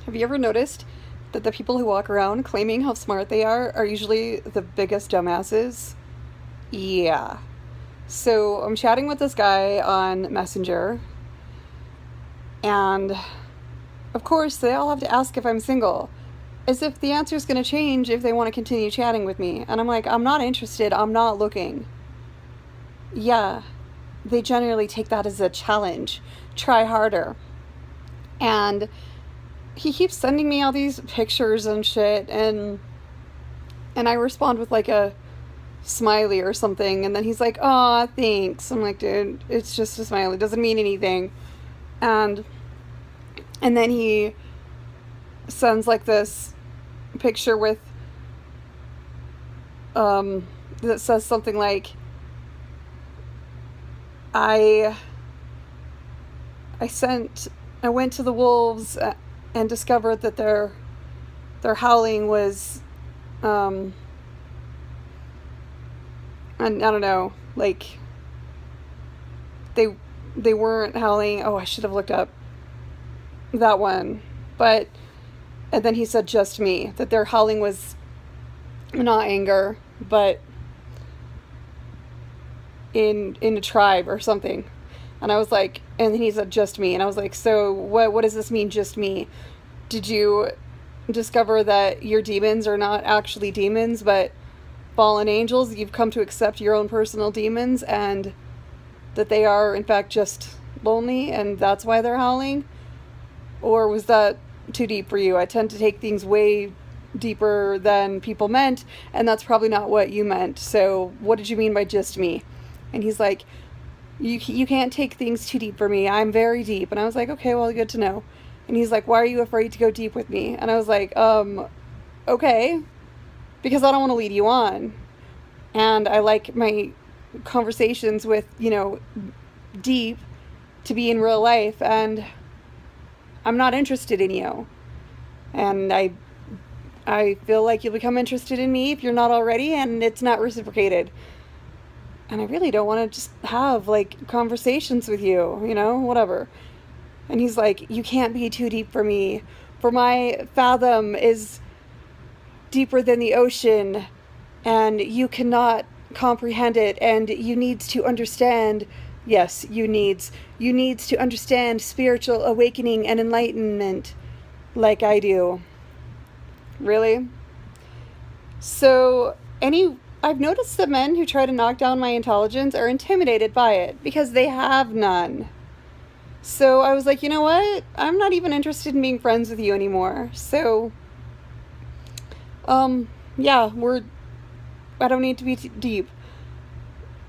Have you ever noticed that the people who walk around claiming how smart they are usually the biggest dumbasses? Yeah. So I'm chatting with this guy on Messenger, and of course they all have to ask if I'm single, as if the answer is going to change if they want to continue chatting with me. And I'm like, I'm not interested, I'm not looking. Yeah, they generally take that as a challenge. Try harder. And he keeps sending me all these pictures and shit, and I respond with like a smiley or something, and then he's like, "Aw, thanks." I'm like, dude, it's just a smiley, it doesn't mean anything. And then he sends like this picture with that says something like, I I went to the wolves and discovered that their howling was and I don't know, like they they weren't howling. Oh, I should have looked up that one. But and then he said just me, that their howling was not anger, but in a tribe or something. And I was like, and he said just me, and I was like, so what does this mean, just me? Did you discover that your demons are not actually demons but fallen angels? You've come to accept your own personal demons, and that they are in fact just lonely, and that's why they're howling? Or was that too deep for you? I tend to take things way deeper than people meant, and that's probably not what you meant. So what did you mean by just me? And he's like, you can't take things too deep for me. I'm very deep. And I was like, okay, well, good to know. And he's like, why are you afraid to go deep with me? And I was like, okay, because I don't want to lead you on. And I like my conversations with, deep to be in real life, and I'm not interested in you. And I feel like you'll become interested in me if you're not already, and it's not reciprocated. And I really don't want to just have like conversations with you, whatever. And he's like, you can't be too deep for me, for my fathom is deeper than the ocean, and you cannot comprehend it, and you needs to understand. Yes, you needs to understand spiritual awakening and enlightenment like I do. Really? So I've noticed that men who try to knock down my intelligence are intimidated by it because they have none. So I was like, you know what? I'm not even interested in being friends with you anymore. So yeah, I don't need to be deep.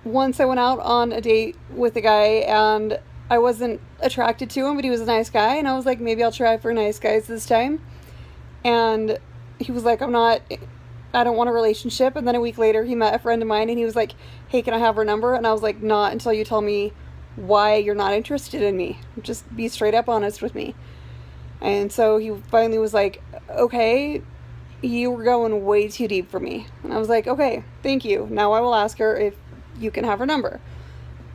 Once I went out on a date with a guy, and I wasn't attracted to him, but he was a nice guy, and I was like, maybe I'll try for nice guys this time. And he was like, I don't want a relationship. And then a week later, he met a friend of mine, and he was like, hey, can I have her number? And I was like, not until you tell me why you're not interested in me. Just be straight up honest with me. And so he finally was like, okay, you were going way too deep for me. And I was like, okay, thank you. Now I will ask her if you can have her number.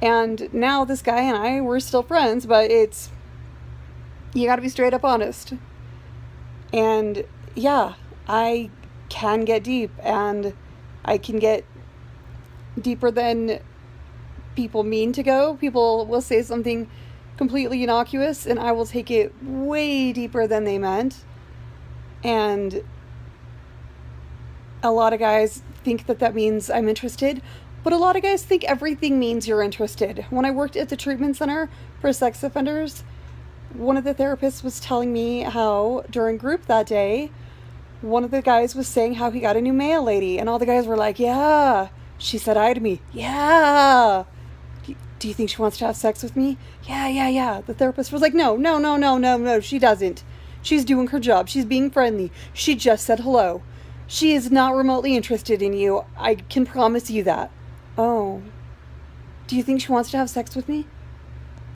And now this guy and I, we're still friends, but you gotta be straight up honest. And yeah, I can get deep, and I can get deeper than people mean to go. People will say something completely innocuous, and I will take it way deeper than they meant. And a lot of guys think that means I'm interested, but a lot of guys think everything means you're interested. When I worked at the treatment center for sex offenders, one of the therapists was telling me how during group that day, one of the guys was saying how he got a new male lady, and all the guys were like, yeah. She said hi to me. Yeah. Do you think she wants to have sex with me? Yeah. The therapist was like, no, she doesn't. She's doing her job. She's being friendly. She just said hello. She is not remotely interested in you. I can promise you that. Oh. Do you think she wants to have sex with me?